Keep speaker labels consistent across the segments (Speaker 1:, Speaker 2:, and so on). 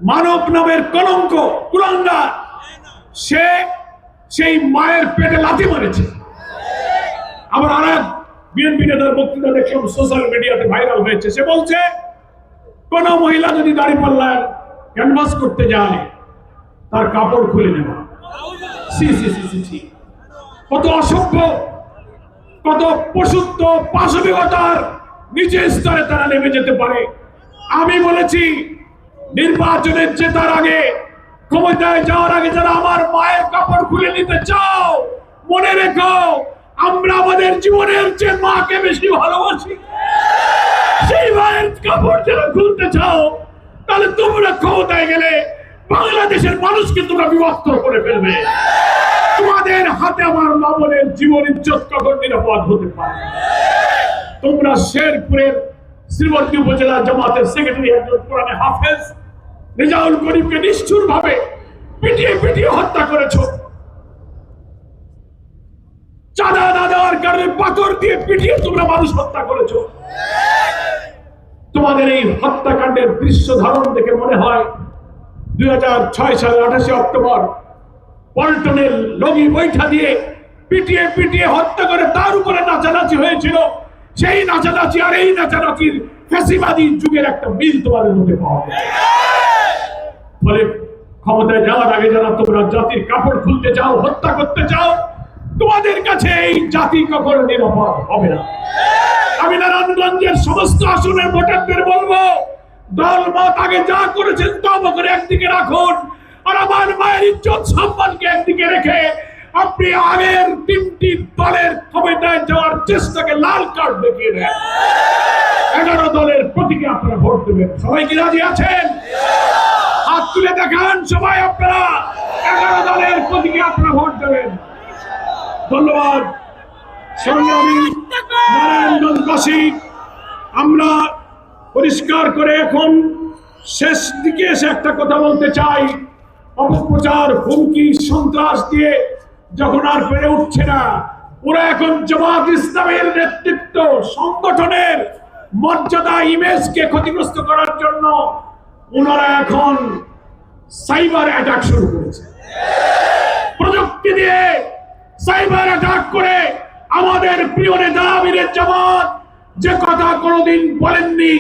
Speaker 1: মানব নামের কলঙ্ক কুলাঙ্গার, সে সেই মায়ের পেটে লাথি মারেছে। আবার আর এক বিএনপি নেতার বক্তৃতা দেখলাম সোশ্যাল মিডিয়াতে ভাইরাল হয়েছে। সে বলছে কোন মহিলা যদি দাঁড়িপাল্লার ক্যানভাস করতে যায় তার কাপড় খুলে নেওয়া। কত অসভ্য, কত পশুত্ব, পাশবিকতার নিচের স্তরে তারা নেমে যেতে পারে। আমি বলেছি নির্বাচনের জেতার আগে, ক্ষমতায় যাওয়ার আগে যারা আমার মায়ের কাপড় খুলে নিতে চাও, মনে রেখো আমরা আমাদের জীবনের যে মাকে বেশি ভালোবাসি। সেই মায়ের কাপড় যারা খুলতে চাও, তাহলে তোমরা ক্ষমতায় গেলে বাংলাদেশের মানুষকে তোমরা বিভক্ত করে ফেলবে। তোমাদের হাতে আমার মামনের জীবন ইজ্জত কখন নিরাপদ হতে পারে? তোমরা শেরপুরের শ্রীবর্তী উপজেলা জামাতের সেক্রেটারি একজন কোরআনে হাফেজ রেজাউল করিমকে নিষ্ঠুর ভাবে পিটিয়ে পিটিয়ে হত্যা করেছো। চাঁদা না দেওয়ার কারণে পাথর দিয়ে পিটিয়ে তোমরা মানুষ হত্যা করেছো। তোমাদের এই হত্যাকাণ্ডের দৃশ্য ধারণ দেখে মনে হয় 2006 সালের 28 অক্টোবর পল্টনের লগি বৈঠা দিয়ে পিটিয়ে পিটিয়ে হত্যা করে তার উপরে নাচানাচি হয়েছিল। সেই নাচানাচি আর এই নাচানাচির ফ্যাসিবাদী যুগের একটা মিল তোমাদের মধ্যে পাওয়া যায়। ফলে ক্ষমতায় যাওয়ার আগে যারা তোমরা জাতির কাপড় খুলতে চাও, হত্যা করতে চাও, তোমাদের কাছে এই জাতি কখনো নিরাপদ হবে না। আমি নারায়ণগঞ্জের সমস্ত আসনের ভোটারদের বলবো, দল মত আগে যা করেছেন তবা করে একদিকে রাখুন, আর আমার মায়ের ইজ্জত সম্মানকে একদিকে রেখে আপনি আগের 3টি দলের ক্ষমতায় যাওয়ার চেষ্টাকে লাল কার্ড দেখিয়ে দেন। 11 দলের প্রতীকে আপনারা ভোট দেবেন। সবাই কি রাজি আছেন? হাত তুলে দেখান সবাই। আপনারা 11 দলের প্রতীকে আপনারা ভোট দেবেন। ধন্যবাদ। সংগ্রামী নারায়ণগঞ্জবাসী, আমরা পরিষ্কার করে এখন শেষ দিকে এসে একটা কথা বলতে চাই। অপপ্রচার, হুমকি, সন্ত্রাস দিয়ে যখন আর পেরে উঠছে না, ওরা এখন জামাত ইসলামের নেতৃত্ব সংগঠনের মর্যাদা, ইমেজকে ক্ষতিগ্রস্ত করার জন্য ওনারা এখন সাইবার অ্যাটাক শুরু করেছে। প্রযুক্তি দিয়ে সাইবার অ্যাটাক করে আমাদের প্রিয় নেতা আমিরের জামাত যে কথা কোনোদিন বলেননি,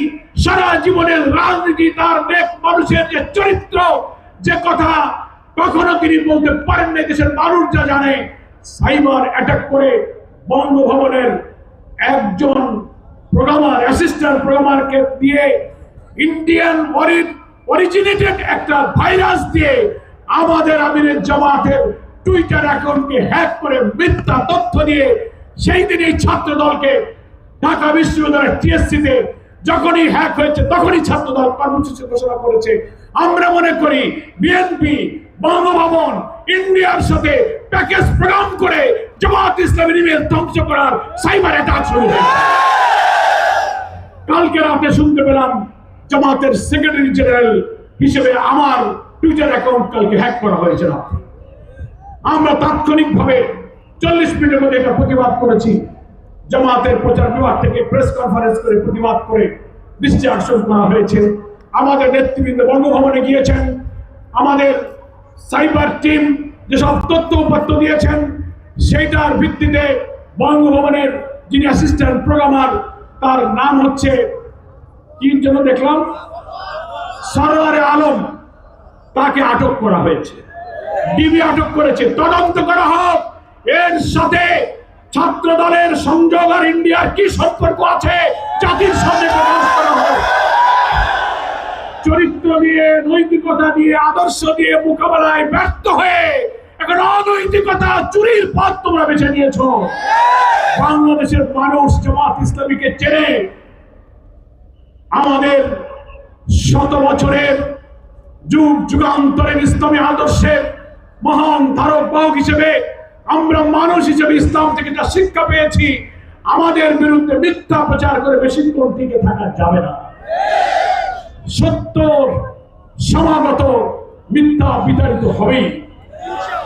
Speaker 1: সারা জীবনের রাজনীতি, তার নেক মানুষের যে চরিত্র, যে কথা কখনো তিনি বলতে পারেন না, দেশের মানুষ যা জানে, সাইবার অ্যাটাক করে বঙ্গভবনের একজন প্রোগ্রামার, অ্যাসিস্ট্যান্ট প্রোগ্রামারকে দিয়ে ইন্ডিয়ান অরিজিনেটেড একটা ভাইরাস দিয়ে আমাদের আমিরের জামাতের টুইটার অ্যাকাউন্টকে হ্যাক করে মিথ্যা তথ্য দিয়ে সেই দিন এই ছাত্র দলকে ঢাকা বিশ্ববিদ্যালয়ের টিএসসিতে যখনই হ্যাক হয়েছে তখনই ছাত্র দল কর্মসূচি ঘোষণা করেছে। আমরা মনে করি বিএনপি বঙ্গভবন ইন্ডিয়ার সাথে প্যাকেজ প্রোগ্রাম করে জামাত ইসলামের ইমেজ ধ্বংস করার সাইবার অ্যাটাক শুরু হয়েছে। কালকে রাতে শুনতে পেলাম জামাতের সেক্রেটারি জেনারেল হিসেবে আমার টুইটার অ্যাকাউন্ট কালকে হ্যাক করা হয়েছে। আমরা তাৎক্ষণিকভাবে 40 মিনিটের মধ্যে এটা প্রতিবাদ করেছি। জামাতের প্রচার বিভাগ থেকে প্রেস কনফারেন্স করে প্রতিবাদ করে দৃষ্টি আকর্ষণ করা হয়েছে। আমাদের নেতৃবৃন্দ বঙ্গভবনে গিয়েছেন, আমাদের সাইবার টিম যেসব তথ্য উপাত্ত দিয়েছেন সেইটার ভিত্তিতে বঙ্গভবনের যিনি অ্যাসিস্ট্যান্ট প্রোগ্রামার, তার নাম হচ্ছে কি যেন দেখলাম, সরওয়ারে আলম, তাকে আটক করা হয়েছে। ডিবি আটক করেছে। তদন্ত করা হোক এর সাথে ছাত্র দলের সংযোগ আর ইন্ডিয়ার কি সম্পর্ক আছে জাতির সামনে প্রকাশ করা হোক। চরিত্র দিয়ে, নৈতিকতা দিয়ে, আদর্শ দিয়ে মোকাবেলায় ব্যর্থ হয়ে এখন অনৈতিকতা, চুরির পথ তোমরা বেছে নিয়েছ। বাংলাদেশের মানুষ জামাত ইসলামীকে চেনে। আমাদের শত বছরের যুগ যুগান্তরের ইসলামী আদর্শের মহান ধারক বাহক হিসেবে আমরা মানুষ হিসেবে ইসলাম থেকে যা শিক্ষা পেয়েছি, আমাদের বিরুদ্ধে মিথ্যা প্রচার করে বেশিক্ষণ টিকে থাকা যাবে না। সত্য সমাগত, মিথ্যা বিতাড়িত হবেই।